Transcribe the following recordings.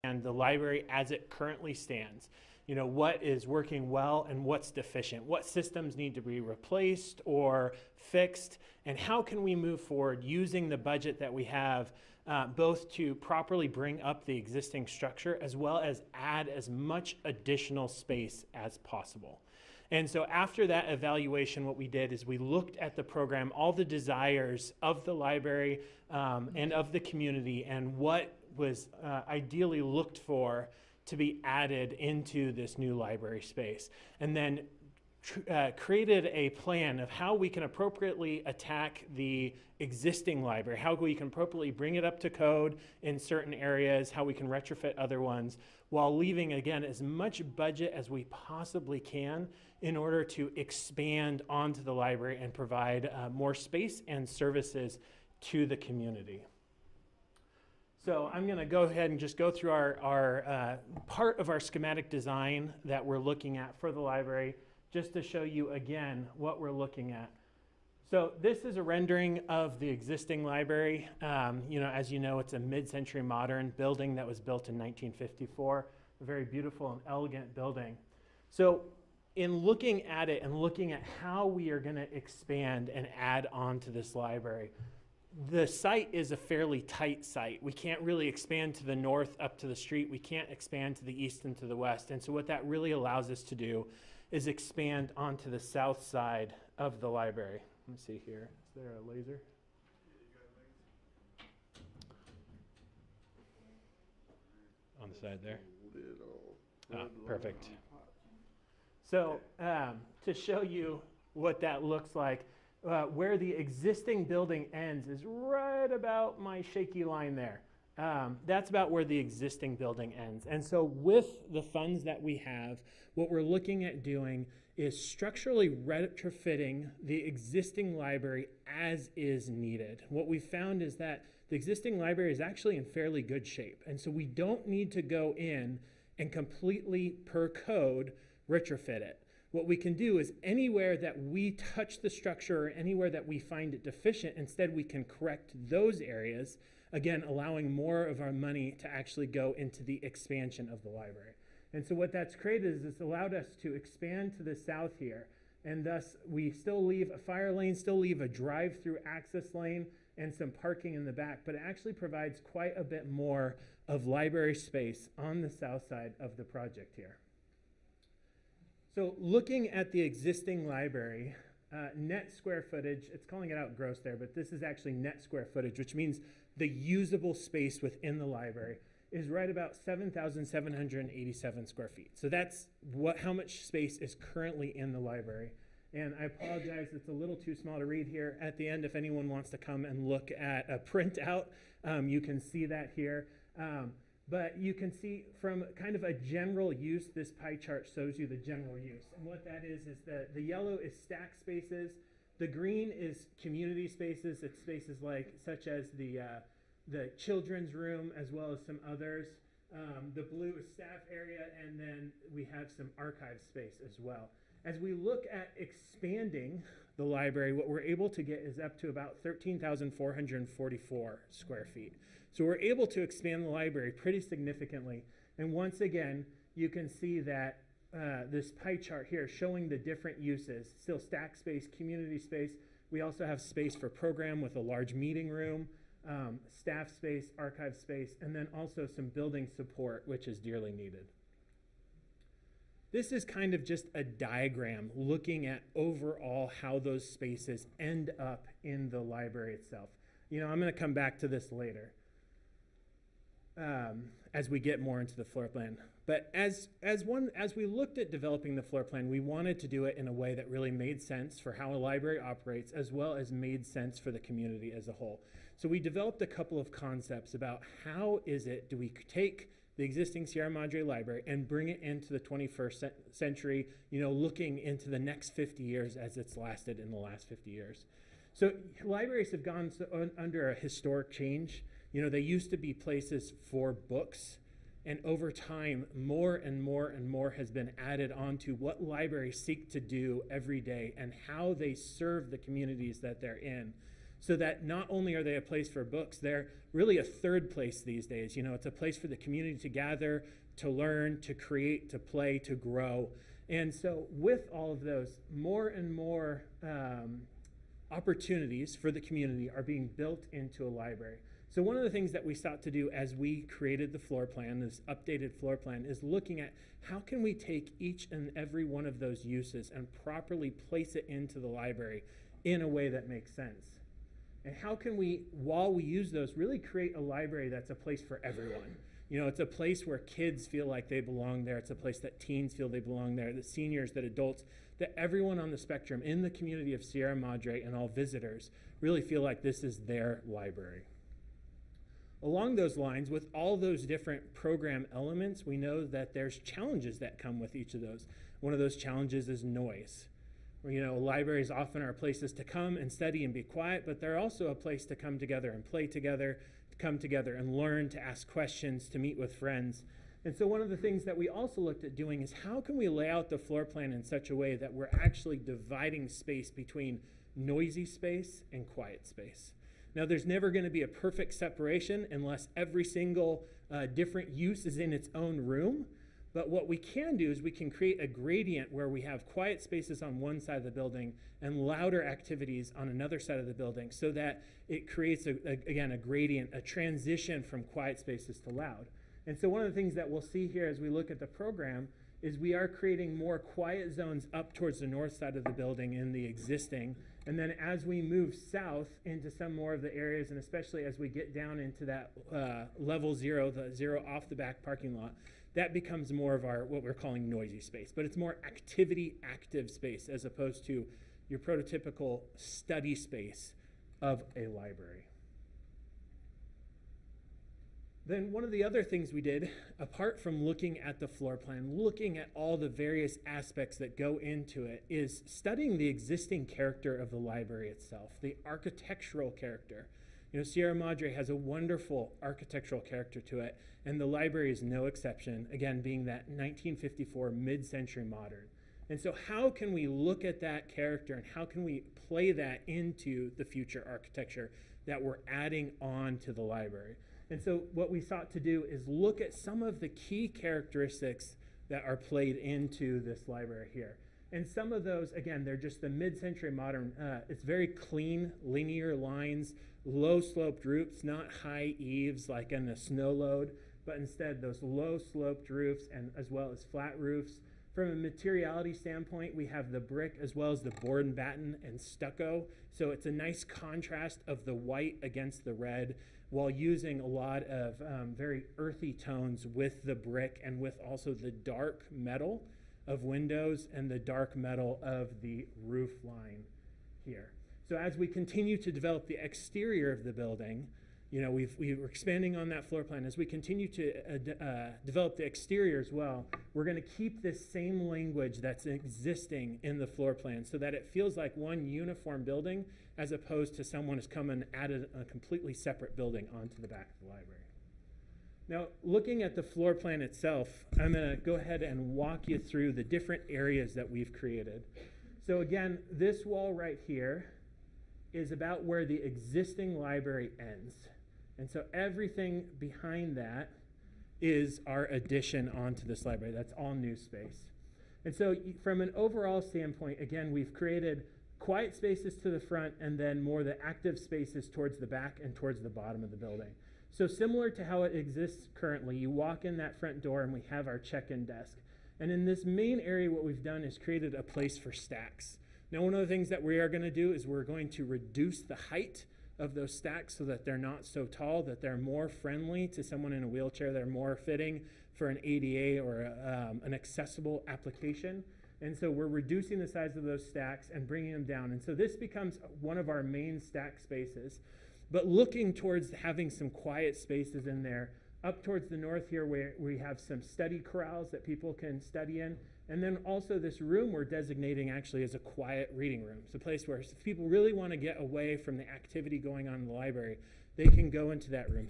and the library as it currently stands. You know, what is working well and what's deficient, what systems need to be replaced or fixed, and how can we move forward using the budget that we have, both to properly bring up the existing structure as well as add as much additional space as possible. And so after that evaluation, what we did is we looked at the program, all the desires of the library and of the community, and what was ideally looked for to be added into this new library space. And then created a plan of how we can appropriately attack the existing library, how we can appropriately bring it up to code in certain areas, how we can retrofit other ones, while leaving, again, as much budget as we possibly can in order to expand onto the library and provide more space and services to the community. So I'm going to go ahead and just go through our part of our schematic design that we're looking at for the library, just to show you again what we're looking at. So this is a rendering of the existing library. You know, as you know, it's a mid-century modern building that was built in 1954, a very beautiful and elegant building. So in looking at it and looking at how we are going to expand and add on to this library, the site is a fairly tight site. We can't really expand to the north up to the street. We can't expand to the east and to the west. And so what that really allows us to do is expand onto the south side of the library. Let me see here. Is there a laser? On the side there. Oh, perfect. So to show you what that looks like, where the existing building ends is right about my shaky line there. That's about where the existing building ends. And so with the funds that we have, what we're looking at doing is structurally retrofitting the existing library as is needed. What we found is that the existing library is actually in fairly good shape. And so we don't need to go in and completely, per code, retrofit it. What we can do is anywhere that we touch the structure or anywhere that we find it deficient, instead we can correct those areas, again, allowing more of our money to actually go into the expansion of the library. And so what that's created is it's allowed us to expand to the south here, and thus we still leave a fire lane, still leave a drive-through access lane, and some parking in the back, but it actually provides quite a bit more of library space on the south side of the project here. So looking at the existing library, net square footage, it's calling it out gross there, but this is actually net square footage, which means the usable space within the library is right about 7,787 square feet. So that's how much space is currently in the library. And I apologize, it's a little too small to read here. At the end, if anyone wants to come and look at a printout, you can see that here. But you can see from kind of a general use, this pie chart shows you the general use. And what that is the yellow is stack spaces. The green is community spaces. It's spaces such as the children's room as well as some others. The blue is staff area, and then we have some archive space as well. As we look at expanding the library, what we're able to get is up to about 13,444 square feet. So we're able to expand the library pretty significantly. And once again, you can see that this pie chart here showing the different uses. Still stack space, community space. We also have space for program with a large meeting room, staff space, archive space, and then also some building support, which is dearly needed. This is kind of just a diagram looking at overall how those spaces end up in the library itself. You know, I'm going to come back to this later as we get more into the floor plan. But as we looked at developing the floor plan, we wanted to do it in a way that really made sense for how a library operates, as well as made sense for the community as a whole. So we developed a couple of concepts about how do we take the existing Sierra Madre Library and bring it into the 21st century, you know, looking into the next 50 years as it's lasted in the last 50 years. So libraries have gone under a historic change. You know, they used to be places for books, and over time, more and more and more has been added onto what libraries seek to do every day and how they serve the communities that they're in. so that not only are they a place for books, they're really a third place these days. It's a place for the community to gather, to learn, to create, to play, to grow. And so with all of those, more and more opportunities for the community are being built into a library. So one of the things that we sought to do as we created the floor plan, this updated floor plan, is looking at how can we take each and every one of those uses and properly place it into the library in a way that makes sense. And how can we, while we use those, really create a library that's a place for everyone. It's a place where kids feel like they belong there. It's a place that teens feel they belong there, that seniors, that adults, that everyone on the spectrum in the community of Sierra Madre and all visitors really feel like this is their library. Along those lines, with all those different program elements, we know that there's challenges that come with each of those. One of those challenges is noise. Libraries often are places to come and study and be quiet, but they're also a place to come together and play together, to come together and learn, to ask questions, to meet with friends. And so one of the things that we also looked at doing is how can we lay out the floor plan in such a way that we're actually dividing space between noisy space and quiet space. Now, there's never going to be a perfect separation unless every single different use is in its own room. But what we can do is we can create a gradient where we have quiet spaces on one side of the building and louder activities on another side of the building, so that it creates, again, a gradient, a transition from quiet spaces to loud. And so one of the things that we'll see here as we look at the program is we are creating more quiet zones up towards the north side of the building in the existing. And then as we move south into some more of the areas, and especially as we get down into that level zero, the zero off the back parking lot, that becomes more of our, what we're calling noisy space. But it's more activity active space as opposed to your prototypical study space of a library. Then one of the other things we did, apart from looking at the floor plan, looking at all the various aspects that go into it, is studying the existing character of the library itself, the architectural character. Sierra Madre has a wonderful architectural character to it, and the library is no exception, again, being that 1954 mid-century modern. And so how can we look at that character and how can we play that into the future architecture that we're adding on to the library? And so what we sought to do is look at some of the key characteristics that are played into this library here. And some of those, again, they're just the mid-century modern. It's very clean, linear lines, low-sloped roofs, not high eaves like in the snow load, but instead those low-sloped roofs and as well as flat roofs. From a materiality standpoint, we have the brick as well as the board and batten and stucco. So it's a nice contrast of the white against the red, while using a lot of very earthy tones with the brick and with also the dark metal of windows and the dark metal of the roof line here. So as we continue to develop the exterior of the building, we're expanding on that floor plan. As we continue to develop the exterior as well, we're going to keep this same language that's existing in the floor plan so that it feels like one uniform building as opposed to someone has come and added a completely separate building onto the back of the library. Now, looking at the floor plan itself, I'm going to go ahead and walk you through the different areas that we've created. So again, this wall right here is about where the existing library ends. And so everything behind that is our addition onto this library. That's all new space. And so from an overall standpoint, again, we've created quiet spaces to the front and then more the active spaces towards the back and towards the bottom of the building. So similar to how it exists currently, you walk in that front door and we have our check-in desk. And in this main area, what we've done is created a place for stacks. Now, one of the things that we are going to do is we're going to reduce the height of those stacks so that they're not so tall, that they're more friendly to someone in a wheelchair, they're more fitting for an ADA or an accessible application. And so we're reducing the size of those stacks and bringing them down. And so this becomes one of our main stack spaces. But looking towards having some quiet spaces in there, up towards the north here where we have some study corrals that people can study in. And then also this room we're designating actually as a quiet reading room. It's a place where if people really want to get away from the activity going on in the library, they can go into that room,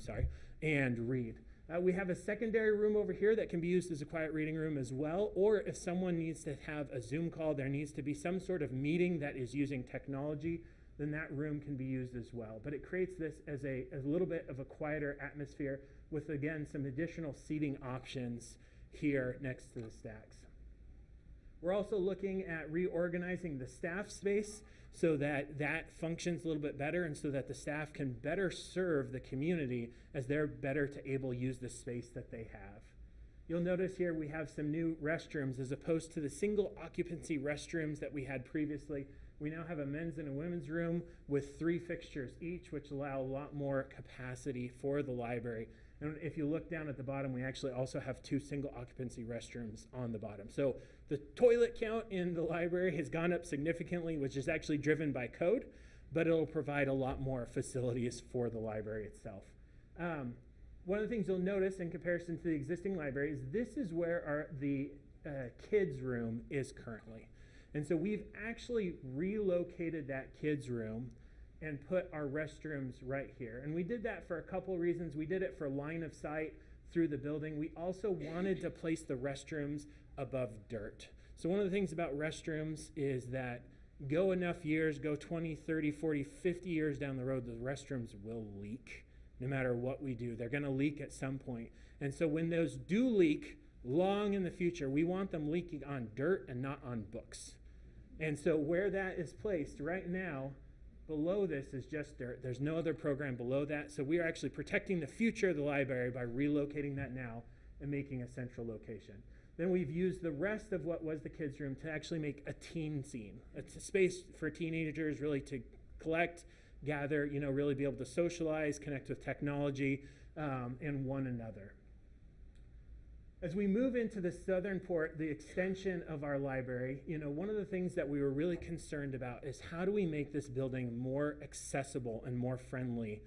and read. We have a secondary room over here that can be used as a quiet reading room as well, or if someone needs to have a Zoom call, there needs to be some sort of meeting that is using technology. then that room can be used as well. But it creates this as a little bit of a quieter atmosphere with, again, some additional seating options here next to the stacks. We're also looking at reorganizing the staff space so that that functions a little bit better and so that the staff can better serve the community as they're better to able use the space that they have. You'll notice here we have some new restrooms as opposed to the single occupancy restrooms that we had previously. We now have a men's and a women's room with 3 fixtures each, which allow a lot more capacity for the library. And if you look down at the bottom, we actually also have 2 single occupancy restrooms on the bottom. So the toilet count in the library has gone up significantly, which is actually driven by code, but it'll provide a lot more facilities for the library itself. One of the things you'll notice in comparison to the existing library is this is where the kids' room is currently. And so we've actually relocated that kids' room and put our restrooms right here. And we did that for a couple reasons. We did it for line of sight through the building. We also wanted to place the restrooms above dirt. So one of the things about restrooms is that go enough years, go 20, 30, 40, 50 years down the road, the restrooms will leak. No matter what we do, they're going to leak at some point. And so when those do leak long in the future, we want them leaking on dirt and not on books. And so where that is placed right now, below this is just dirt. There's no other program below that. So we are actually protecting the future of the library by relocating that now and making a central location. Then we've used the rest of what was the kids' room to actually make a teen scene. It's a space for teenagers really to collect, gather, really be able to socialize, connect with technology and one another. As we move into the southern port, the extension of our library, one of the things that we were really concerned about is how do we make this building more accessible and more friendly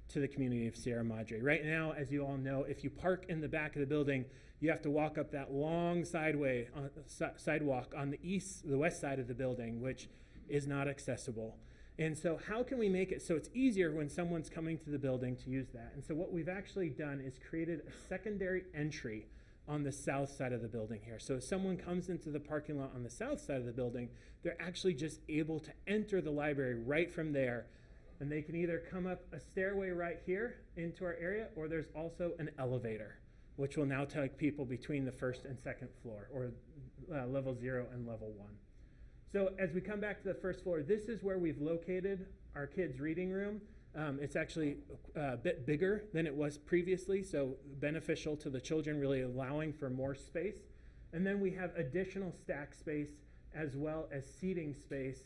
to the community of Sierra Madre. Right now, as you all know, if you park in the back of the building, you have to walk up that long sidewalk on the west side of the building, which is not accessible. And so how can we make it so it's easier when someone's coming to the building to use that? And so what we've actually done is created a secondary entry on the south side of the building here. So if someone comes into the parking lot on the south side of the building, they're actually just able to enter the library right from there. And they can either come up a stairway right here into our area, or there's also an elevator, which will now take people between the first and second floor, or level 0 and level 1. So as we come back to the first floor, this is where we've located our kids' reading room. It's actually a bit bigger than it was previously, so beneficial to the children, really allowing for more space. And then we have additional stack space as well as seating space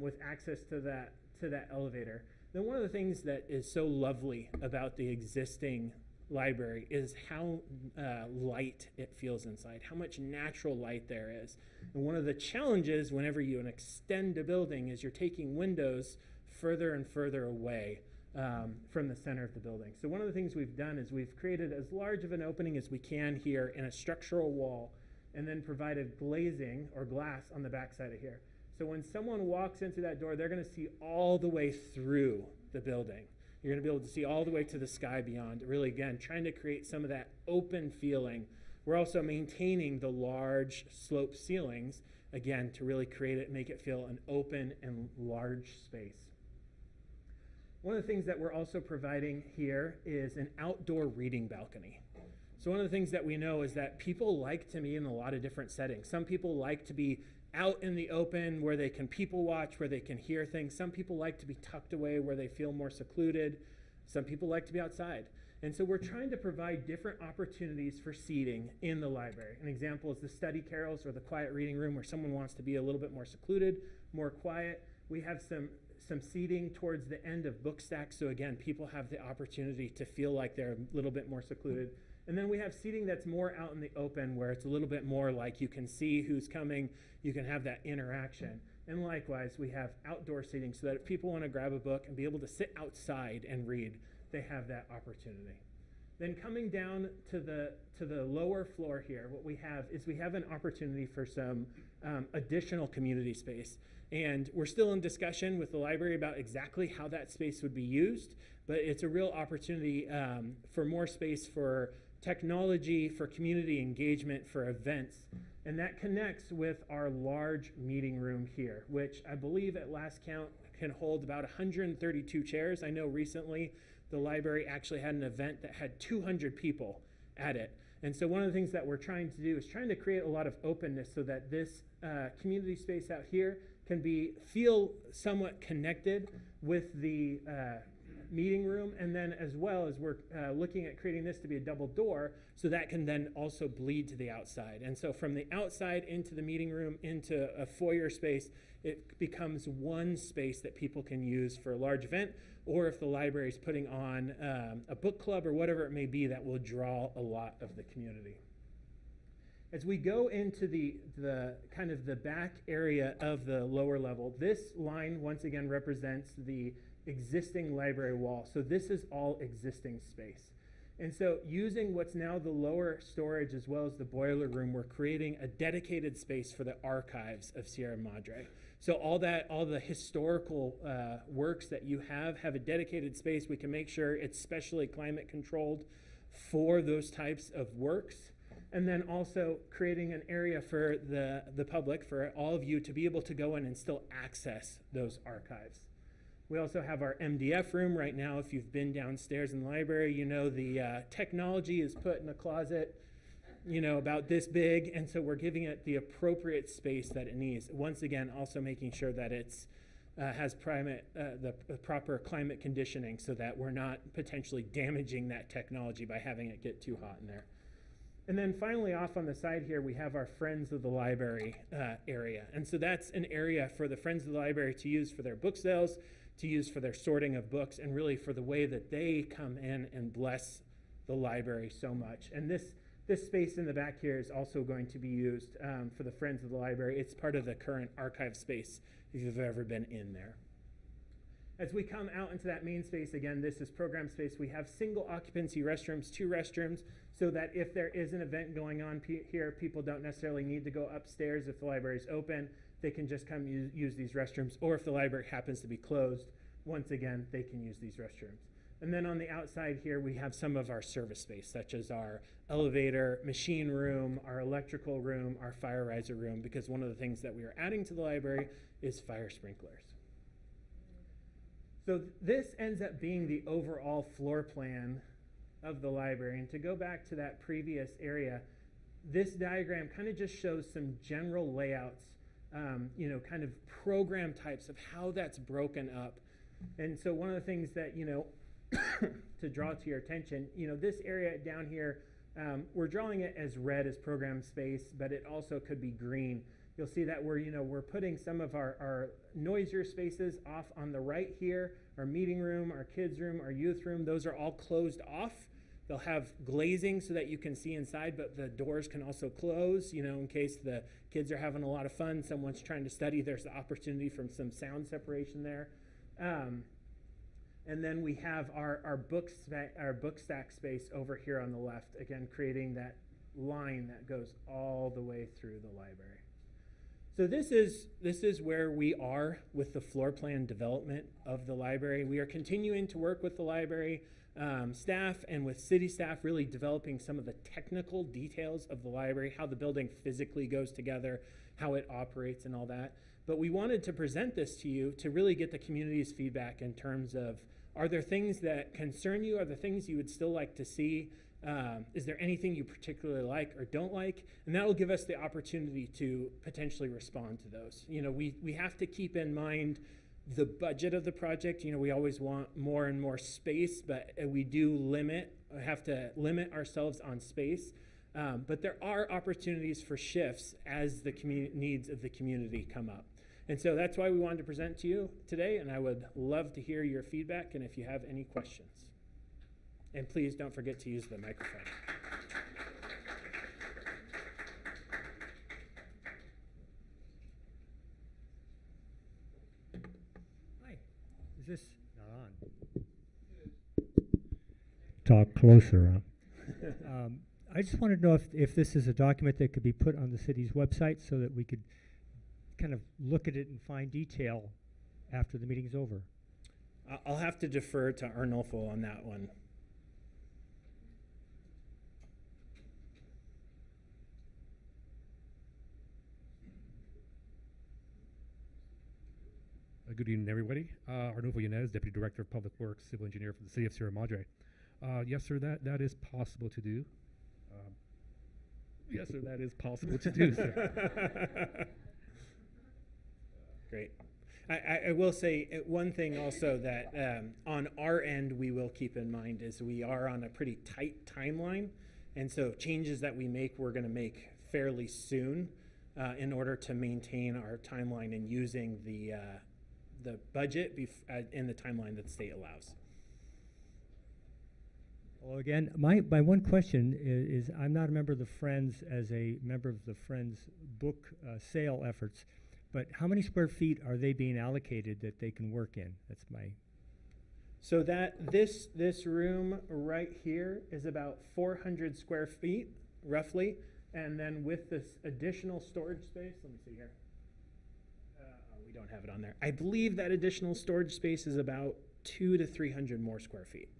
with access to that elevator. Then one of the things that is so lovely about the existing library is how light it feels inside, how much natural light there is. And one of the challenges whenever you extend a building is you're taking windows further and further away from the center of the building. So one of the things we've done is we've created as large of an opening as we can here in a structural wall and then provided glazing or glass on the back side of here. So when someone walks into that door, they're going to see all the way through the building. You're going to be able to see all the way to the sky beyond. Really, again, trying to create some of that open feeling. We're also maintaining the large slope ceilings, again, to really create it, make it feel an open and large space. One of the things that we're also providing here is an outdoor reading balcony. So one of the things that we know is that people like to be in a lot of different settings. Some people like to be out in the open where they can people watch, where they can hear things. Some people like to be tucked away where they feel more secluded. Some people like to be outside. And so we're trying to provide different opportunities for seating in the library. An example is the study carrels or the quiet reading room where someone wants to be a little bit more secluded, more quiet. We have some seating towards the end of book stacks. So again, people have the opportunity to feel like they're a little bit more secluded. And then we have seating that's more out in the open where it's a little bit more like you can see who's coming, you can have that interaction. And likewise, we have outdoor seating so that if people want to grab a book and be able to sit outside and read, they have that opportunity. Then coming down to the lower floor here, what we have is we have an opportunity for some additional community space. And we're still in discussion with the library about exactly how that space would be used, but it's a real opportunity for more space for technology, for community engagement, for events. And that connects with our large meeting room here, which I believe at last count can hold about 132 chairs. I know recently the library actually had an event that had 200 people at it. And so one of the things that we're trying to do is trying to create a lot of openness so that this community space out here can feel somewhat connected with the meeting room, and then as well as we're looking at creating this to be a double door so that can then also bleed to the outside. And so from the outside into the meeting room into a foyer space, it becomes one space that people can use for a large event, or if the library is putting on a book club or whatever it may be, that will draw a lot of the community. As we go into the kind of the back area of the lower level, this line once again represents the existing library wall. So this is all existing space. And so using what's now the lower storage as well as the boiler room, we're creating a dedicated space for the archives of Sierra Madre. So all the historical works that you have a dedicated space. We can make sure it's specially climate controlled for those types of works. And then also creating an area for the public, for all of you to be able to go in and still access those archives. We also have our MDF room right now. If you've been downstairs in the library, you know the technology is put in a closet, you know, about this big, and so we're giving it the appropriate space that it needs. Once again, also making sure that it's has the proper climate conditioning so that we're not potentially damaging that technology by having it get too hot in there. And then finally, off on the side here, we have our Friends of the Library area. And so that's an area for the Friends of the Library to use for their book sales, to use for their sorting of books, and really for the way that they come in and bless the library so much. And this space in the back here is also going to be used for the Friends of the Library. It's part of the current archive space if you've ever been in there. As we come out into that main space, again, this is program space. We have single occupancy restrooms, 2 restrooms, so that if there is an event going on here, people don't necessarily need to go upstairs if the library is open. They can just come use these restrooms, or if the library happens to be closed, once again, they can use these restrooms. And then on the outside here, we have some of our service space, such as our elevator, machine room, our electrical room, our fire riser room, because one of the things that we are adding to the library is fire sprinklers. So this ends up being the overall floor plan of the library. And to go back to that previous area, this diagram kind of just shows some general layouts, you know, kind of program types of how that's broken up. And so one of the things that, you know, to draw to your attention, you know, this area down here, we're drawing it as red as program space, but it also could be green. You'll see that we're putting some of our noisier spaces off on the right here, our meeting room, our kids room, our youth room. Those are all closed off. They'll have glazing so that you can see inside, but the doors can also close, you know, in case the kids are having a lot of fun, someone's trying to study, there's the opportunity from some sound separation there. And then we have our book stack space over here on the left, again, creating that line that goes all the way through the library. So this is where we are with the floor plan development of the library. We are continuing to work with the library staff and with city staff, really developing some of the technical details of the library, how the building physically goes together, how it operates and all that. But we wanted to present this to you to really get the community's feedback in terms of, are there things that concern you? Are there things you would still like to see? Is there anything you particularly like or don't like? And that will give us the opportunity to potentially respond to those. You know, we have to keep in mind the budget of the project. You know, we always want more and more space, but we have to limit ourselves on space. But there are opportunities for shifts as the needs of the community come up. And so that's why we wanted to present to you today, and I would love to hear your feedback and if you have any questions. And please don't forget to use the microphone. Hi, is this not on? Talk closer. I just wanted to know if this is a document that could be put on the city's website so that we could kind of look at it in fine detail after the meeting's over. I'll have to defer to Arnulfo on that one. Good evening, everybody. Arnulfo Yanez, Deputy Director of Public Works, Civil Engineer for the City of Sierra Madre. Yes, sir, that is possible to do. Yes, sir, that is possible to do, sir. Great. I will say one thing also that on our end we will keep in mind is we are on a pretty tight timeline, and so changes that we make we're going to make fairly soon in order to maintain our timeline and using the budget in the timeline that the state allows. Well, again, my one question is I'm not a member of the Friends as a member of the Friends book sale efforts, but how many square feet are they being allocated that they can work in? That's my... So that this room right here is about 400 square feet, roughly, and then with this additional storage space, let me see here. We don't have it on there. I believe that additional storage space is about 200 to 300 more square feet.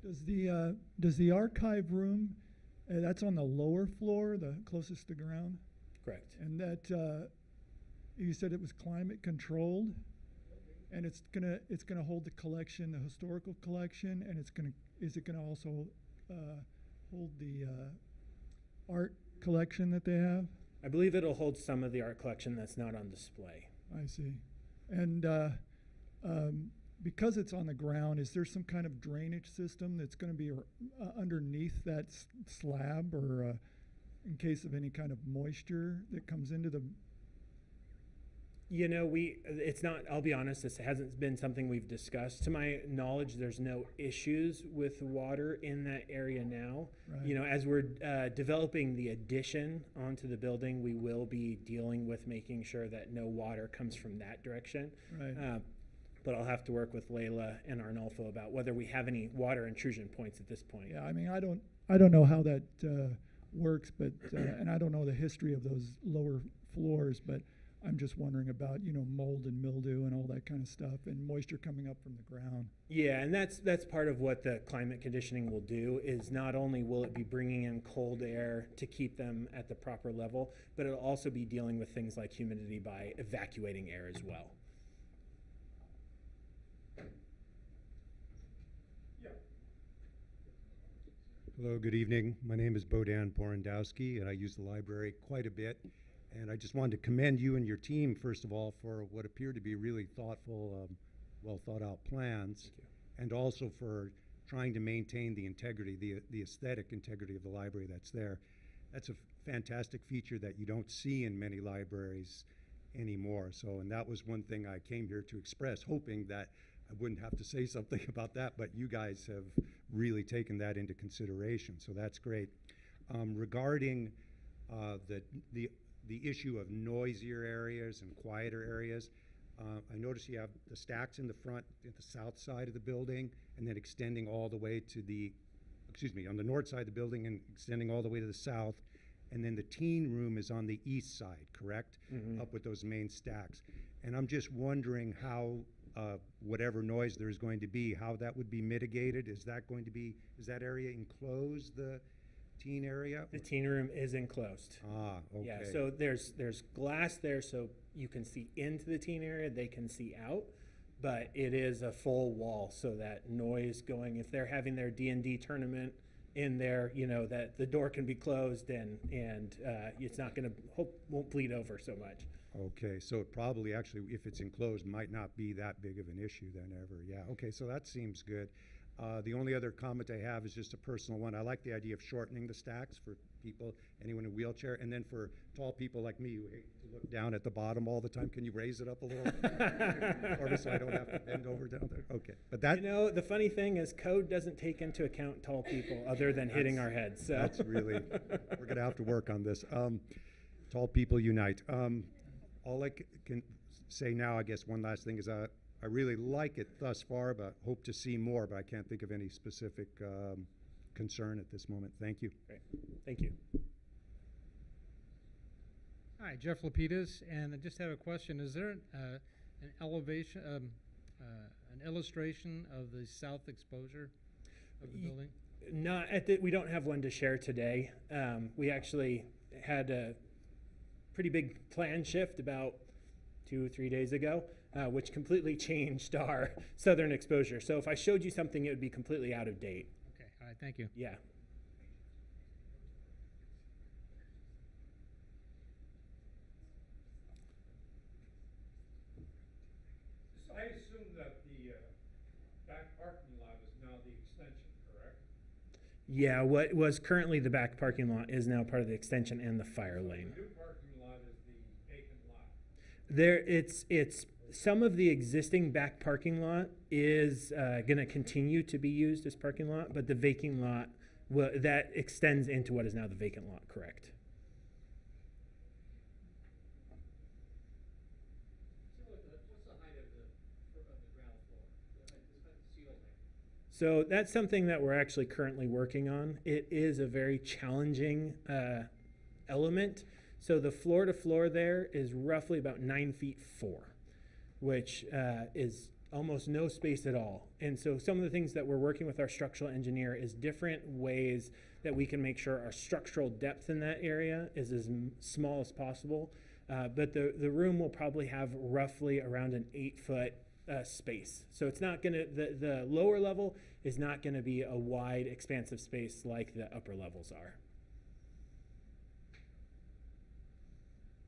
Does the archive room, that's on the lower floor, the closest to ground? Correct. And that you said it was climate controlled, and it's gonna hold the collection, the historical collection, and is it gonna also hold the art collection that they have? I believe it'll hold some of the art collection that's not on display. I see. And because it's on the ground, is there some kind of drainage system that's going to be underneath that slab, or in case of any kind of moisture that comes into the... You know, it's not, I'll be honest, this hasn't been something we've discussed. To my knowledge, there's no issues with water in that area now. Right. You know, as we're developing the addition onto the building, we will be dealing with making sure that no water comes from that direction. Right. But I'll have to work with Layla and Arnulfo about whether we have any water intrusion points at this point. Yeah, I mean, I don't know how that works, but and I don't know the history of those lower floors, but I'm just wondering about, you know, mold and mildew and all that kind of stuff, and moisture coming up from the ground. Yeah, and that's part of what the climate conditioning will do, is not only will it be bringing in cold air to keep them at the proper level, but it'll also be dealing with things like humidity by evacuating air as well. Hello, good evening. My name is Bodan Porandowski, and I use the library quite a bit. And I just wanted to commend you and your team, first of all, for what appear to be really thoughtful, well thought out plans, and also for trying to maintain the integrity, the aesthetic integrity of the library that's there. That's a fantastic feature that you don't see in many libraries anymore. So, and that was one thing I came here to express, hoping that I wouldn't have to say something about that, but you guys have really taken that into consideration, so that's great. Regarding the issue of noisier areas and quieter areas, I notice you have the stacks in the front at the south side of the building, and then extending all the way to the, on the north side of the building and extending all the way to the south, and then the teen room is on the east side, correct? Mm-hmm. Up with those main stacks. And I'm just wondering how whatever noise there's going to be, how that would be mitigated. Is that area enclosed, the teen area? The teen room is enclosed. Ah, okay. Yeah, so there's glass there so you can see into the teen area, they can see out, but it is a full wall so that noise going, if they're having their D&D tournament in there, you know, that the door can be closed and it's not going to, won't bleed over so much. Okay, so it probably actually, if it's enclosed, might not be that big of an issue then ever. Yeah, okay, so that seems good. The only other comment I have is just a personal one. I like the idea of shortening the stacks for people, anyone in a wheelchair, and then for tall people like me who hate to look down at the bottom all the time, can you raise it up a little? Or so I don't have to bend over down there? Okay, but that... You know, the funny thing is code doesn't take into account tall people other than hitting our heads. So. That's really, we're going to have to work on this. Tall people unite. All I can say now, I guess one last thing is I really like it thus far, but hope to see more, but I can't think of any specific concern at this moment. Thank you. Great. Thank you. Hi, Jeff Lapidus, and I just have a question. Is there an elevation, an illustration of the south exposure of the building? Not we don't have one to share today. We actually had a pretty big plan shift about 2 or 3 days ago, which completely changed our southern exposure. So if I showed you something, it would be completely out of date. Okay, all right, thank you. Yeah. So I assume that the back parking lot is now the extension, correct? Yeah, what was currently the back parking lot is now part of the extension and the fire lane. The new parking lot is the vacant lot. There, it's some of the existing back parking lot is going to continue to be used as parking lot, but the vacant lot that extends into what is now the vacant lot. Correct. What's the height of the ground floor? The ceiling? So that's something that we're actually currently working on. It is a very challenging element. So the floor to floor there is roughly about 9 feet 4, which is almost no space at all. And so some of the things that we're working with our structural engineer is different ways that we can make sure our structural depth in that area is as small as possible. But the room will probably have roughly around an 8-foot space. So it's not gonna, the lower level is not gonna be a wide expansive space like the upper levels are.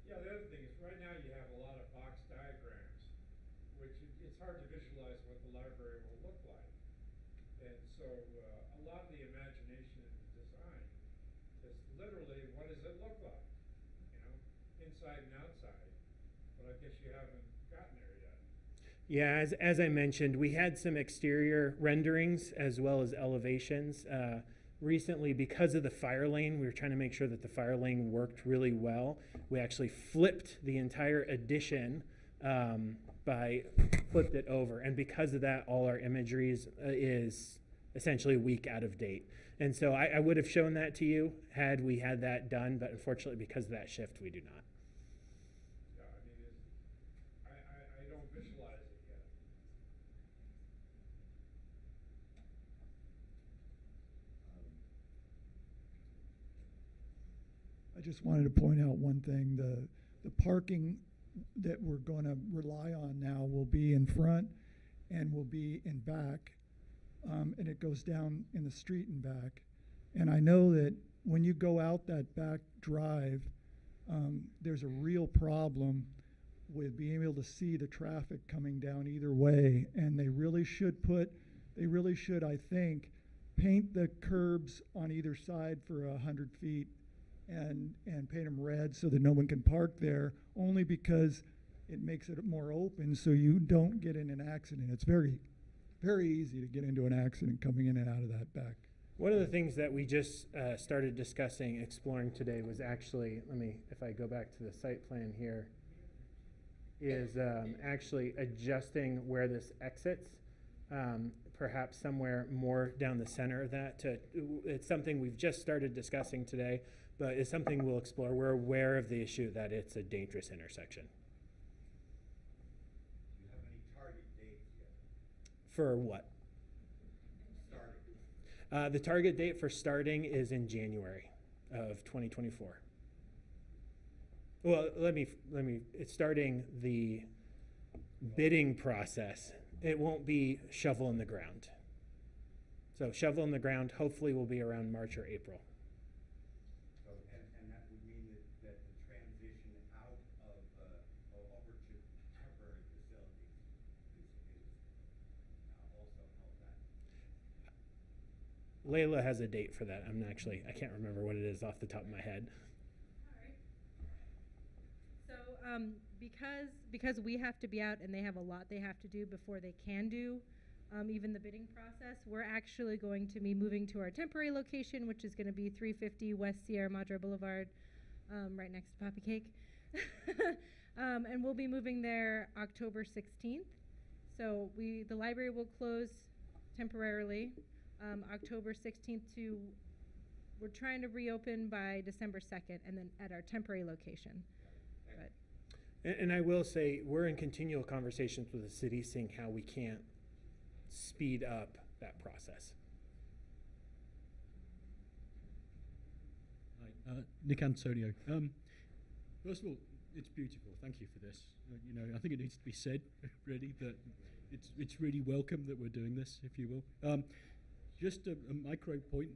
Yeah, the other thing is right now you have a lot of box diagrams, which it's hard to visualize what the library will look like. And so a lot of the imagination in the design is literally what does it look like, you know, inside and outside. But I guess you haven't gotten there yet. Yeah, as I mentioned, we had some exterior renderings as well as elevations. Recently, because of the fire lane, we were trying to make sure that the fire lane worked really well. We actually flipped the entire addition flipped it over. And because of that, all our imagery is essentially a week out of date. And so I would have shown that to you had we had that done, but unfortunately, because of that shift, we do not. Yeah, I mean, I don't visualize it yet. I just wanted to point out one thing. The parking that we're going to rely on now will be in front and will be in back, and it goes down in the street and back. And I know that when you go out that back drive, there's a real problem with being able to see the traffic coming down either way. And they really should, I think, paint the curbs on either side for 100 feet and paint them red so that no one can park there, only because it makes it more open so you don't get in an accident. It's very, very easy to get into an accident coming in and out of that back. One of the things that we just started discussing, exploring today was actually, if I go back to the site plan here, is actually adjusting where this exits, perhaps somewhere more down the center of that. It's something we've just started discussing today, but it's something we'll explore. We're aware of the issue that it's a dangerous intersection. Do you have any target dates yet? For what? Starting. The target date for starting is in January of 2024. Well, it's starting the bidding process. It won't be shovel in the ground. So shovel in the ground hopefully will be around March or April. So, and that would mean that the transition out of, over to temporary facilities is also help that. Layla has a date for that. I can't remember what it is off the top of my head. So because we have to be out and they have a lot they have to do before they can do even the bidding process, we're actually going to be moving to our temporary location, which is going to be 350 West Sierra Madre Boulevard, right next to Poppy Cake. And we'll be moving there October 16th. So the library will close temporarily October 16th we're trying to reopen by December 2nd, and then at our temporary location. And I will say, we're in continual conversations with the city, seeing how we can't speed up that process. Nick Antonio. First of all, it's beautiful. Thank you for this. You know, I think it needs to be said, really, that it's really welcome that we're doing this, if you will. Just a micro point.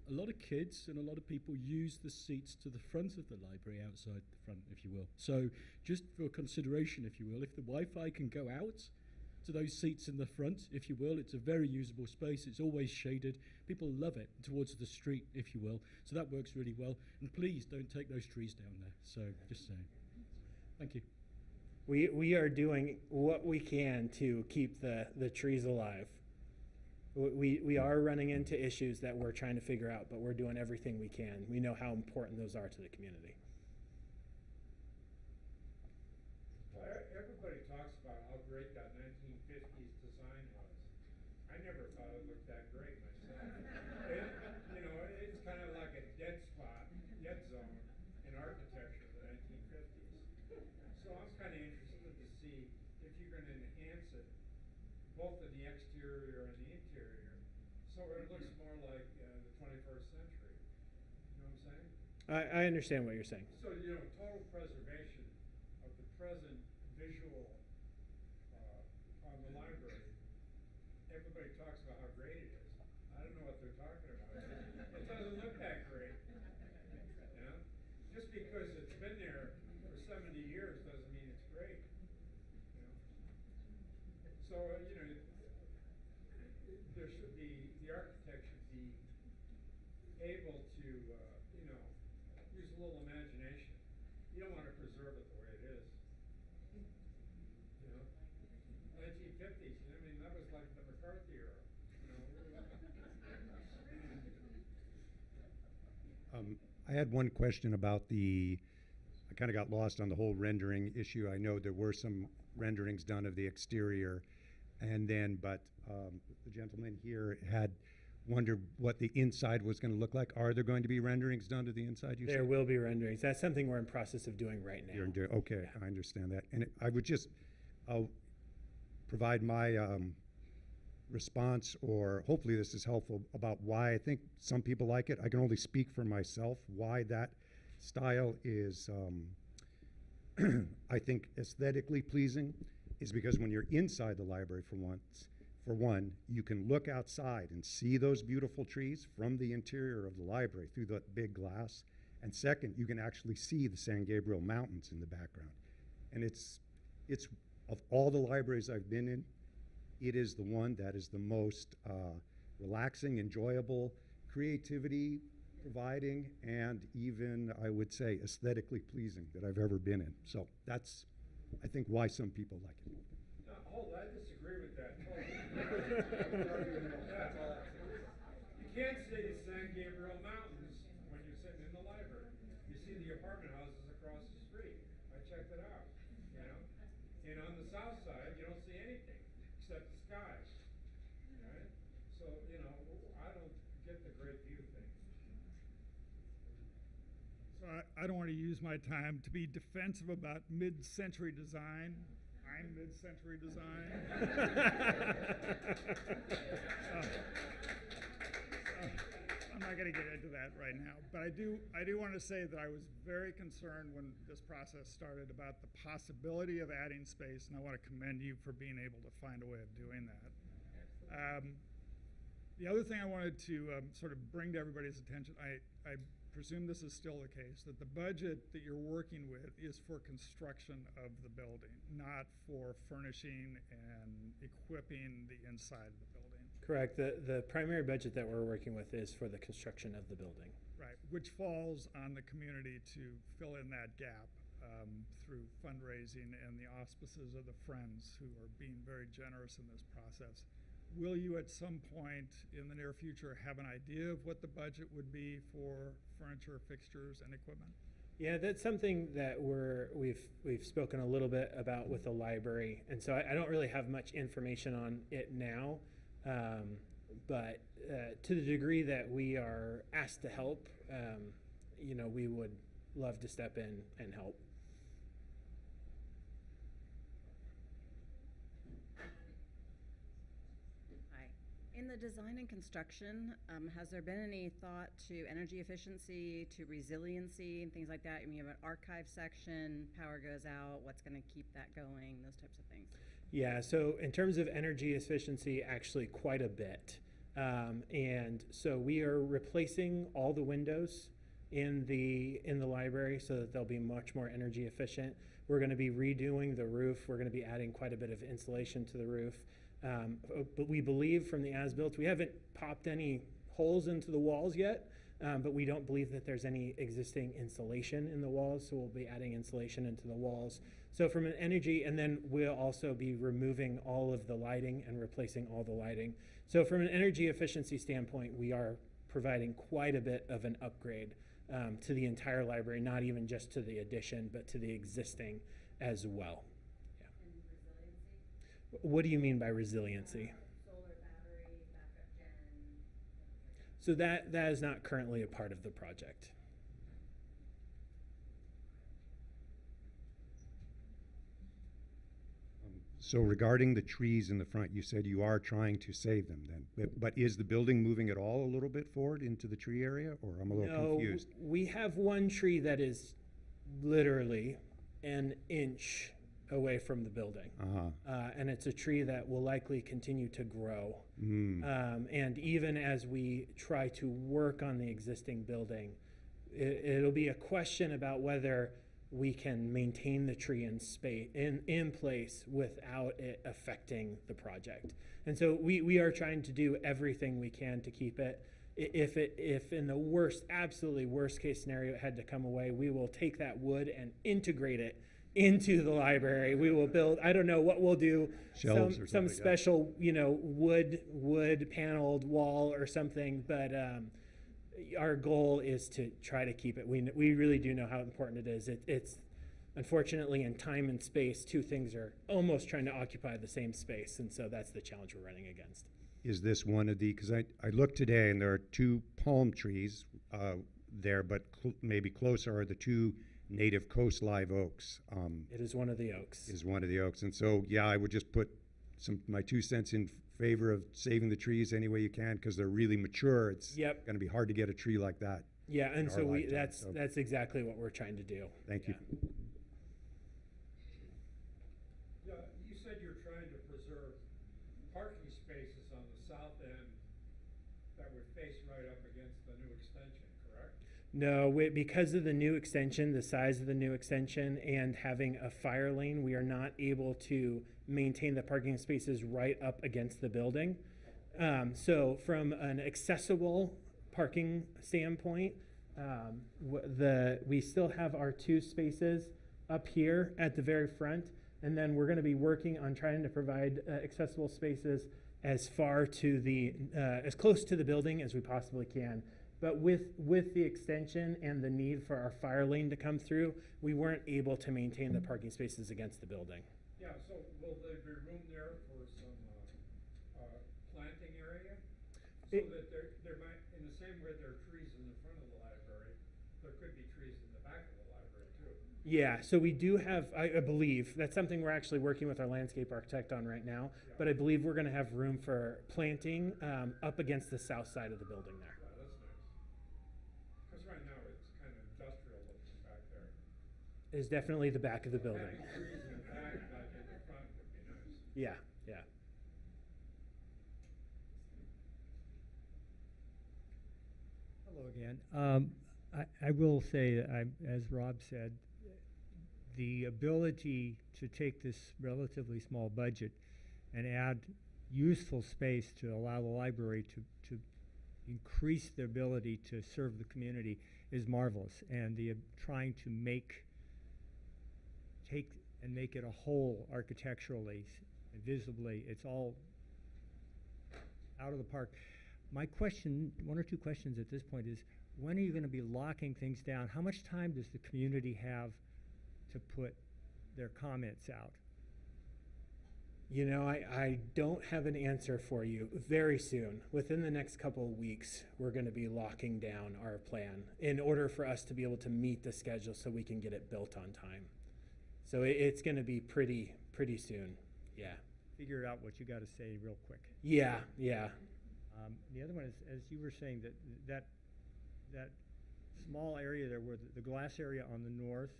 A lot of kids and a lot of people use the seats to the front of the library outside the front, if you will. So just for consideration, if you will, if the Wi-Fi can go out to those seats in the front, if you will, it's a very usable space. It's always shaded. People love it towards the street, if you will. So that works really well. And please don't take those trees down there. So just saying. Thank you. We are doing what we can to keep the trees alive. We are running into issues that we're trying to figure out, but we're doing everything we can. We know how important those are to the community. Well, everybody talks about how great that 1950s design was. I never thought it looked that great myself. You know, it's kind of like a dead spot, dead zone in architecture, the 1950s. So I was kind of interested to see if you're going to enhance it, both in the exterior and the interior, so it looks more like the 21st century. You know what I'm saying? I understand what you're saying. So, you know, total preservation of the present visual on the library. Everybody talks about how great it is. I don't know what they're talking about. It doesn't look that great. You know? Just because it's been there for 70 years doesn't mean it's great. You know? So, you know, there should be, the architect should be able to, you know, use a little imagination. You don't want to preserve it the way it is. You know? 1950s, I mean, that was like the McCarthy era. You know? I had one question about I kind of got lost on the whole rendering issue. I know there were some renderings done of the exterior, and then, but the gentleman here had wondered what the inside was going to look like. Are there going to be renderings done to the inside? There will be renderings. That's something we're in process of doing right now. Okay, yeah. I understand that. And I would just provide my response, or hopefully this is helpful, about why I think some people like it. I can only speak for myself, why that style is, I think, aesthetically pleasing, is because when you're inside the library, for one, you can look outside and see those beautiful trees from the interior of the library through the big glass. And second, you can actually see the San Gabriel Mountains in the background. And it's of all the libraries I've been in, it is the one that is the most relaxing, enjoyable, creativity providing, and even, I would say, aesthetically pleasing that I've ever been in. So that's, I think, why some people like it. No, hold on, I disagree with that totally. You can't see the San Gabriel Mountains when you're sitting in the library. You see the apartment houses across the street. I checked it out, you know? And on the south side, you don't see anything except the skies, right? So, you know, I don't get the great view thing. So I don't want to use my time to be defensive about mid-century design. I'm mid-century design. I'm not going to get into that right now, but I do want to say that I was very concerned when this process started about the possibility of adding space, and I want to commend you for being able to find a way of doing that. The other thing I wanted to sort of bring to everybody's attention, I presume this is still the case, that the budget that you're working with is for construction of the building, not for furnishing and equipping the inside of the building. Correct. The primary budget that we're working with is for the construction of the building. Right, which falls on the community to fill in that gap through fundraising and the auspices of the Friends, who are being very generous in this process. Will you at some point in the near future have an idea of what the budget would be for furniture, fixtures, and equipment? Yeah, that's something that we've spoken a little bit about with the library, and so I don't really have much information on it now, but to the degree that we are asked to help, you know, we would love to step in and help. In the design and construction, has there been any thought to energy efficiency, to resiliency, and things like that? I mean, you have an archive section, power goes out, what's going to keep that going, those types of things? Yeah, so in terms of energy efficiency, actually quite a bit. And so we are replacing all the windows in the library so that they'll be much more energy efficient. We're going to be redoing the roof. We're going to be adding quite a bit of insulation to the roof. But we believe from the as-built, we haven't popped any holes into the walls yet, but we don't believe that there's any existing insulation in the walls, so we'll be adding insulation into the walls. So from an energy, and then we'll also be removing all of the lighting and replacing all the lighting. So from an energy efficiency standpoint, we are providing quite a bit of an upgrade to the entire library, not even just to the addition, but to the existing as well. Yeah. And resiliency? What do you mean by resiliency? Solar battery, backup gen. So that is not currently a part of the project. So regarding the trees in the front, you said you are trying to save them then. But is the building moving at all a little bit forward into the tree area, or I'm a little confused? We have one tree that is literally an inch away from the building. And it's a tree that will likely continue to grow. And even as we try to work on the existing building, it'll be a question about whether we can maintain the tree in place without it affecting the project. And so we are trying to do everything we can to keep it. If in the absolutely worst case scenario it had to come away, we will take that wood and integrate it into the library. We will build, I don't know what we'll do, Shelves or some something, special, wood paneled wall or something, but our goal is to try to keep it. We really do know how important it is. It's unfortunately in time and space, two things are almost trying to occupy the same space, and so that's the challenge we're running against. Is this one of the, because I looked today and there are two palm trees there, but maybe closer are the two native coast live oaks. It is one of the oaks. Is one of the oaks. And so, yeah, I would just put my 2 cents in favor of saving the trees any way you can, because they're really mature. It's going to be hard to get a tree like that. Yeah, and so lifetime, that's exactly what we're trying to do. Thank you. Yeah, you said you're trying to preserve parking spaces on the south end that would face right up against the new extension, correct? No, because of the new extension, the size of the new extension, and having a fire lane, we are not able to maintain the parking spaces right up against the building. So from an accessible parking standpoint, we still have our 2 spaces up here at the very front, and then we're going to be working on trying to provide accessible spaces as far to as close to the building as we possibly can. But with the extension and the need for our fire lane to come through, we weren't able to maintain the parking spaces against the building. Yeah, so will there be room there for some planting area? So that there might, in the same way there are trees in the front of the library, there could be trees in the back of the library too. Yeah, so we do have, I believe, that's something we're actually working with our landscape architect on right now, but I believe we're going to have room for planting up against the south side of the building there. Yeah, that's nice. Because right now it's kind of industrial looking back there. It is definitely the back of the building. Having trees in the back like in the front would be nice. Yeah, yeah. Hello again. I will say, as Rob said, the ability to take this relatively small budget and add useful space to allow the library to increase the ability to serve the community is marvelous. And the trying to make it a whole architecturally and visibly, it's all out of the park. My question, 1 or 2 questions at this point is, when are you going to be locking things down? How much time does the community have to put their comments out? You know, I don't have an answer for you. Very soon, within the next couple of weeks, we're going to be locking down our plan in order for us to be able to meet the schedule so we can get it built on time. So it's going to be pretty soon. Yeah. Figure out what you got to say real quick. Yeah, yeah. The other one is, as you were saying, that small area there where the glass area on the north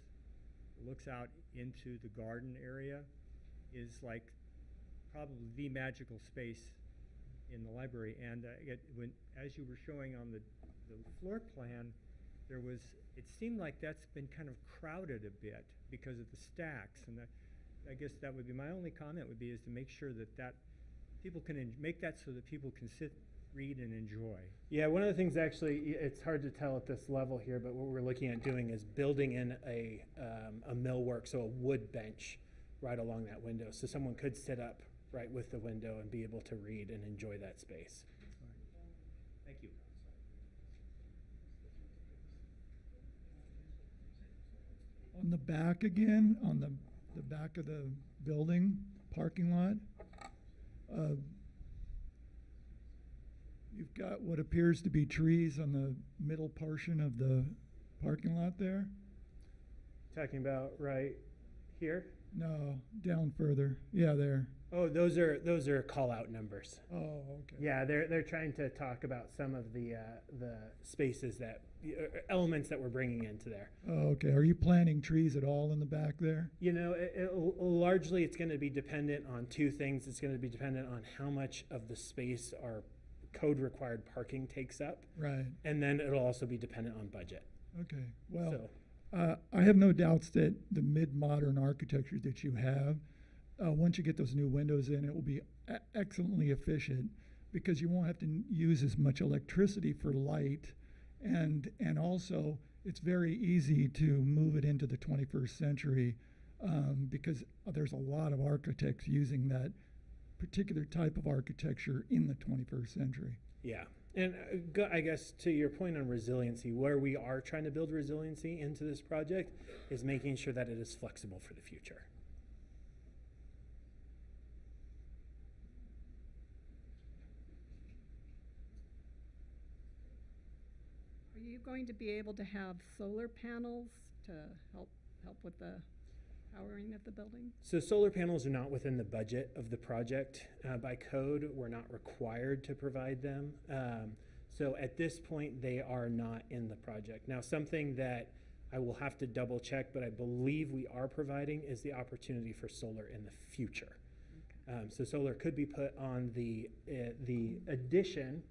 looks out into the garden area is like probably the magical space in the library. And as you were showing on the floor plan, it seemed like that's been kind of crowded a bit because of the stacks. And I guess that would be my only comment would be is to make sure that people can make that so that people can sit, read, and enjoy. Yeah, one of the things actually, it's hard to tell at this level here, but what we're looking at doing is building in a millwork, so a wood bench right along that window. So someone could sit up right with the window and be able to read and enjoy that space. Thank you. On the back again, on the back of the building, parking lot, you've got what appears to be trees on the middle portion of the parking lot there. Talking about right here? No, down further. Yeah, there. Oh, those are call out numbers. Oh, okay. Yeah, they're trying to talk about some of the spaces that elements that we're bringing into there. Oh, okay. Are you planting trees at all in the back there? You know, largely it's going to be dependent on two things. It's going to be dependent on how much of the space our code required parking takes up. Right. And then it'll also be dependent on budget. Okay. Well, So, I have no doubts that the mid-modern architecture that you have, once you get those new windows in, it will be excellently efficient because you won't have to use as much electricity for light. And also, it's very easy to move it into the 21st century because there's a lot of architects using that particular type of architecture in the 21st century. yeah. And I guess to your point on resiliency, where we are trying to build resiliency into this project is making sure that it is flexible for the future. Are you going to be able to have solar panels to help with the powering of the building? So solar panels are not within the budget of the project. By code, we're not required to provide them. So at this point, they are not in the project. Now, something that I will have to double check, but I believe we are providing is the opportunity for solar in the future. Okay. So solar could be put on the addition.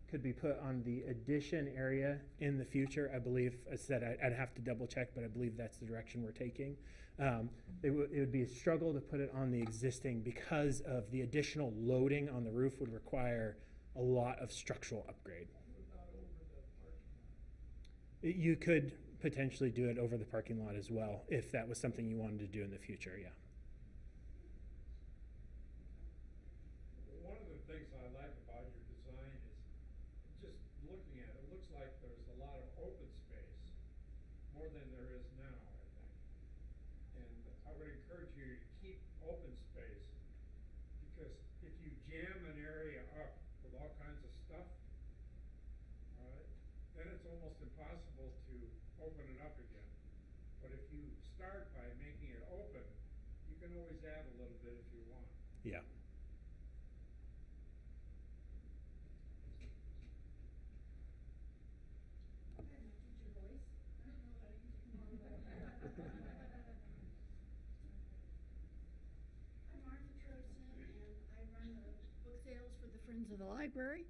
Could be put on the addition area in the future. I believe, as I said, I'd have to double check, but I believe that's the direction we're taking. It would be a struggle to put it on the existing because of the additional loading on the roof would require a lot of structural upgrade. You could potentially do it over the parking lot as well if that was something you wanted to do in the future, yeah. One of the things I like about your design is just looking at it, looks like there's a lot of open space, more than there is now, I think. And I would encourage you to keep open space, because if you jam an area up with all kinds of stuff, all right, then it's almost impossible to open it up again. But if you start by making it open, you can always add a little bit if you want. Yeah. Friends of the Library,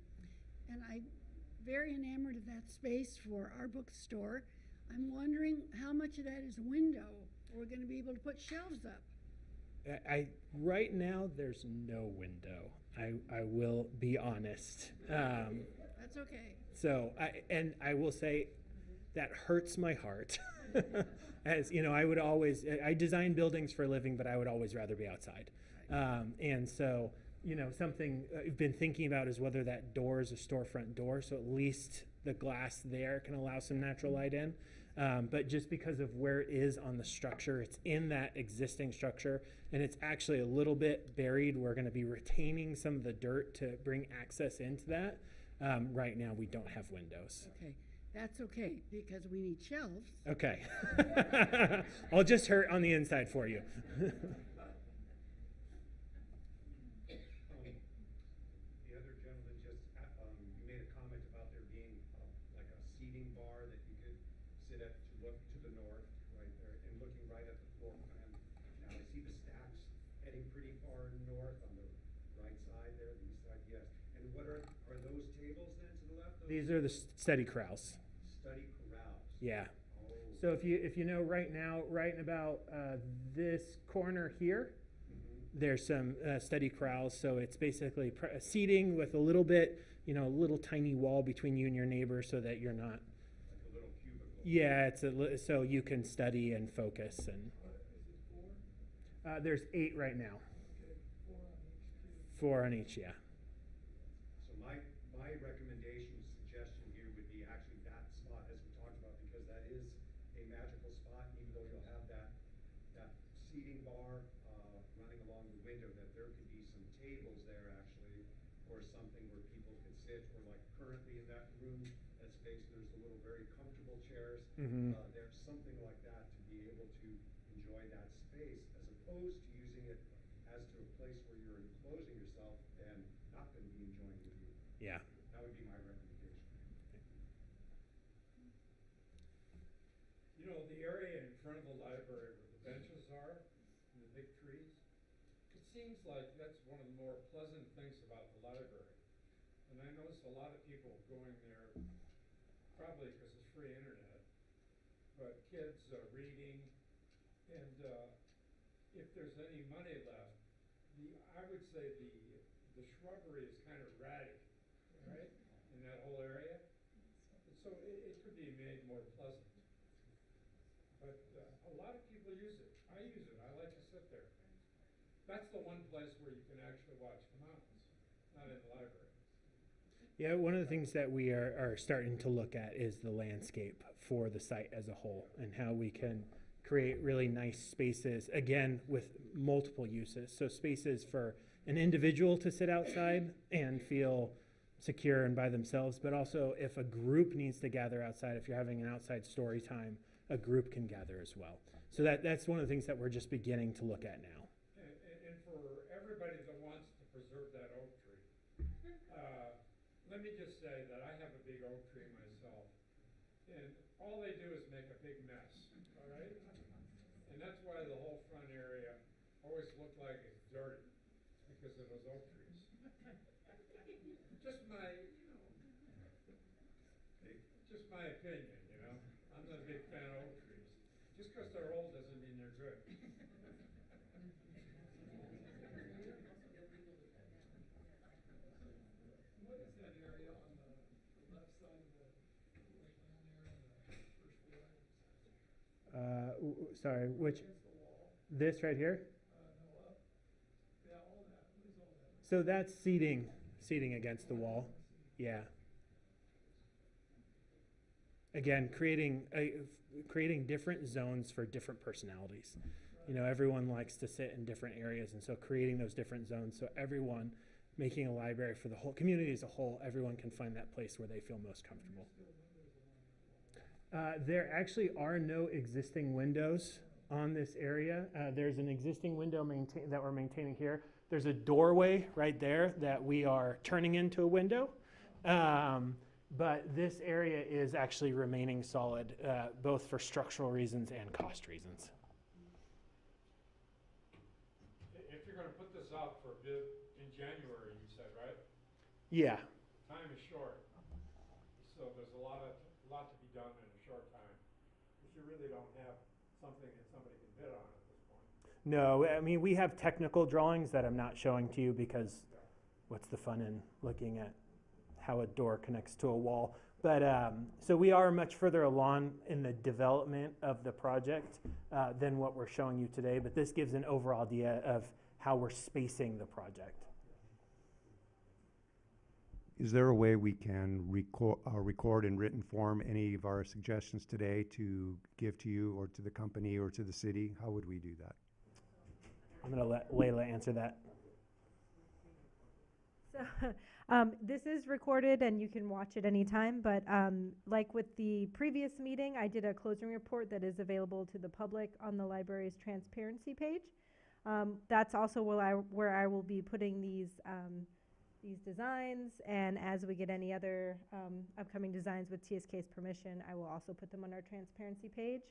and I'm very enamored of that space for our bookstore. I'm wondering how much of that is window. We're going to be able to put shelves up. Right now there's no window. I will be honest. That's okay. So I will say that hurts my heart. As you know, I design buildings for a living, but I would always rather be outside. And so, you know, something I've been thinking about is whether that door is a storefront door, so at least the glass there can allow some natural light in. But just because of where it is on the structure, it's in that existing structure, and it's actually a little bit buried. We're going to be retaining some of the dirt to bring access into that. Right now, we don't have windows. Okay, that's okay, because we need shelves. Okay. I'll just hurt on the inside for you. sit at, to look to the north, right there, and looking right at the floor plan. Now, I see the stacks heading pretty far north on the right side there, the east side, yes. And what are those tables then to the left? These are the study corrals. Study corrals. Yeah. Oh. So if you know right now, right in about this corner here, there's some study corrals. So it's basically seating with a little bit, a little tiny wall between you and your neighbor so that you're not. Like a little cubicle. Yeah, so you can study and focus. And there's 8 right now. Okay, 4 on each too. 4 on each, yeah. So my recommendation, suggestion here would be actually that spot as we talked about, because that is a magical spot, even though you'll have that seating bar running along the window, that there could be some tables there actually, or something where people could sit, or like currently in that room, that space, there's the little very comfortable chairs. There's something like that to be able to enjoy that space, as opposed to using it as to a place where you're enclosing yourself and not going to be enjoying the view. Yeah. That would be my recommendation. The area in front of the library where the benches are, and the big trees, it seems like that's one of the more pleasant things about the library. And I notice a lot of people going there, probably because it's free internet, but kids reading, and if there's any money left, I would say the shrubbery is kind of ratty, right, in that whole area. And so it could be made more pleasant. But a lot of people use it. I use it. I like to sit there. That's the one place where you can actually watch the mountains, not in the library. Yeah, one of the things that we are starting to look at is the landscape for the site as a whole, and how we can create really nice spaces, again, with multiple uses. So spaces for an individual to sit outside and feel secure and by themselves, but also if a group needs to gather outside, if you're having an outside story time, a group can gather as well. So that's one of the things that we're just beginning to look at now. And for everybody that wants to preserve that oak tree, let me just say that I have a big oak tree myself, and all they do is make a big mess, all right? And that's why the whole front area always looked like it's dirty, because of those oak trees. Just my opinion, I'm not a big fan of oak trees. Just because they're old doesn't mean they're good. What is that area on the left side of the wetland there on the first floor? Sorry, which? Against the wall. This right here? No, up. Yeah, all that. What is all that? So that's seating against the wall. Yeah. Again, creating different zones for different personalities. Everyone likes to sit in different areas, and so creating those different zones, so everyone, making a library for the whole community as a whole, everyone can find that place where they feel most comfortable. There actually are no existing windows on this area. There's an existing window that we're maintaining here. There's a doorway right there that we are turning into a window. But this area is actually remaining solid, both for structural reasons and cost reasons. If you're going to put this out for bid in January, you said, right? Yeah. Time is short, so there's a lot to be done in a short time, because you really don't have something that somebody can bid on at this point. No, I mean, we have technical drawings that I'm not showing to you, because what's the fun in looking at how a door connects to a wall? But so we are much further along in the development of the project than what we're showing you today, but this gives an overall idea of how we're spacing the project. Is there a way we can record in written form any of our suggestions today to give to you or to the company or to the city? How would we do that? I'm going to let Layla answer that. So this is recorded and you can watch it anytime, but like with the previous meeting, I did a closing report that is available to the public on the library's transparency page. That's also where I will be putting these these designs, and as we get any other upcoming designs with TSK's permission, I will also put them on our transparency page.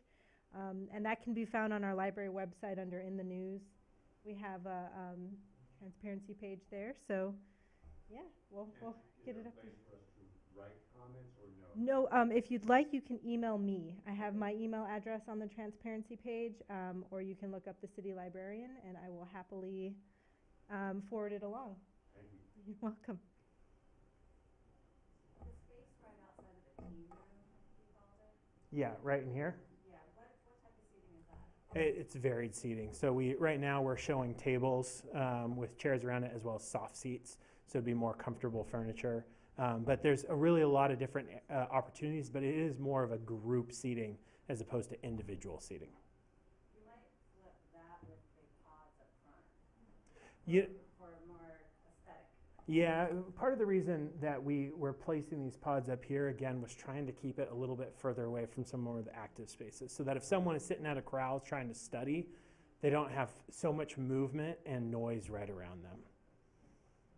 And that can be found on our library website under In the News. We have a transparency page there, so yeah, we'll get it up there. Write comments or no? No, if you'd like, you can email me. I have my email address on the transparency page, or you can look up the city librarian, and I will happily forward it along. Thank you. You're welcome. The space right outside of the teen room, you called it? Yeah, right in here. Yeah, what type of seating is that? It's varied seating. So right now we're showing tables with chairs around it as well as soft seats. So it'd be more comfortable furniture. But there's really a lot of different opportunities, but it is more of a group seating as opposed to individual seating. You might flip that with big pods up front. Yeah. For a more aesthetic. Yeah, part of the reason that we were placing these pods up here, again, was trying to keep it a little bit further away from some more of the active spaces, so that if someone is sitting at a corral trying to study, they don't have so much movement and noise right around them.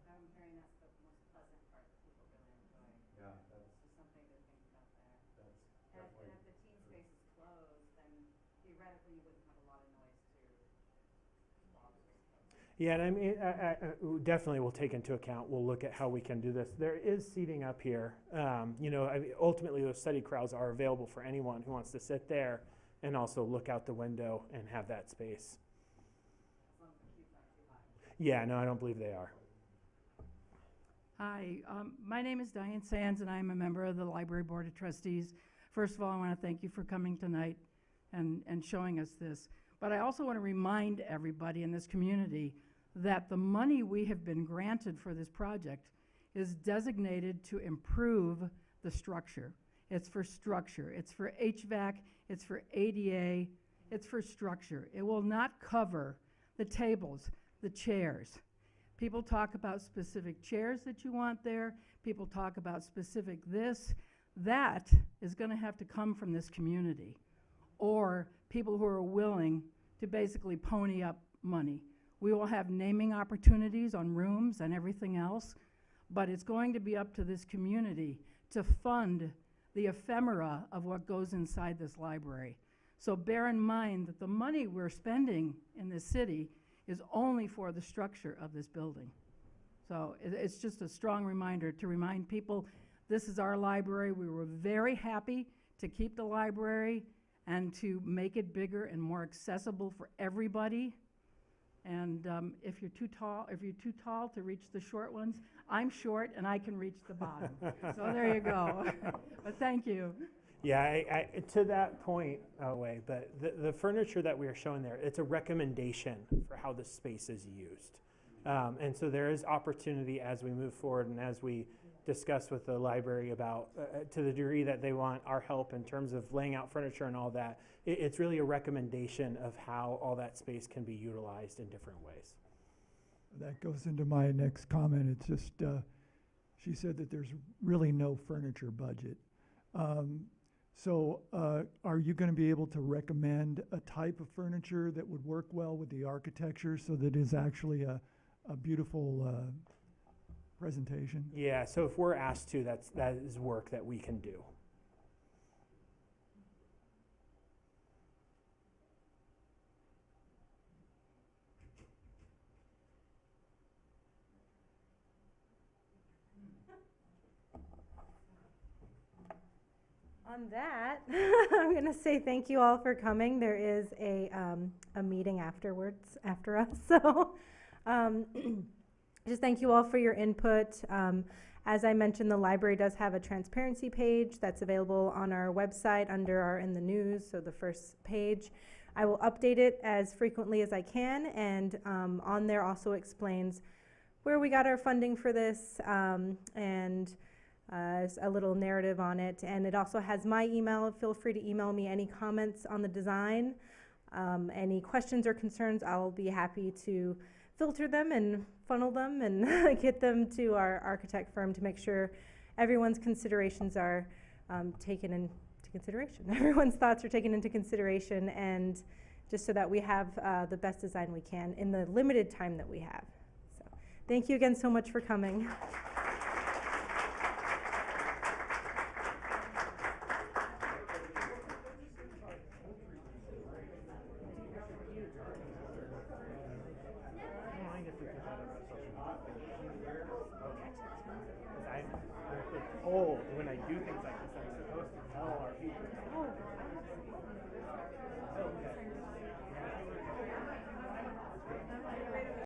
I'm hearing that's the most pleasant part that people really enjoy. Yeah, that's Just something to think about there. that's And if the teen space is closed, then theoretically you wouldn't have a lot of noise to bother. Yeah, and I mean, definitely we'll take into account, we'll look at how we can do this. There is seating up here. You know, ultimately those study corrals are available for anyone who wants to sit there and also look out the window and have that space. As long as the cues aren't too high. Yeah, no, I don't believe they are. Hi, my name is Diane Sands, and I'm a member of the Library Board of Trustees. First of all, I want to thank you for coming tonight and showing us this. But I also want to remind everybody in this community that the money we have been granted for this project is designated to improve the structure. It's for structure. It's for HVAC. It's for ADA. It's for structure. It will not cover the tables, the chairs. People talk about specific chairs that you want there. People talk about specific this. That is going to have to come from this community, or people who are willing to basically pony up money. We will have naming opportunities on rooms and everything else, but it's going to be up to this community to fund the ephemera of what goes inside this library. So bear in mind that the money we're spending in this city is only for the structure of this building. So it's just a strong reminder to remind people, this is our library. We were very happy to keep the library and to make it bigger and more accessible for everybody. And if you're too tall to reach the short ones, I'm short and I can reach the bottom. So there you go. But thank you. Yeah, to that point, but the furniture that we are showing there, it's a recommendation for how the space is used. And so there is opportunity as we move forward and as we discuss with the library about, to the degree that they want our help in terms of laying out furniture and all that, it's really a recommendation of how all that space can be utilized in different ways. That goes into my next comment. It's just, she said that there's really no furniture budget. So are you going to be able to recommend a type of furniture that would work well with the architecture so that is actually a beautiful presentation? Yeah, so if we're asked to, that is work that we can do. On that, I'm going to say thank you all for coming. There is a meeting afterwards, after us. So just thank you all for your input. As I mentioned, the library does have a transparency page that's available on our website under our In the News, so the first page. I will update it as frequently as I can, and on there also explains where we got our funding for this, and a little narrative on it. And it also has my email. Feel free to email me any comments on the design, any questions or concerns. I'll be happy to filter them and funnel them and get them to our architect firm to make sure everyone's considerations are taken into consideration. Everyone's thoughts are taken into consideration, and just so that we have the best design we can in the limited time that we have. So Thank you again so much for coming. Told when I do things like this, I'm supposed to tell our people. Oh,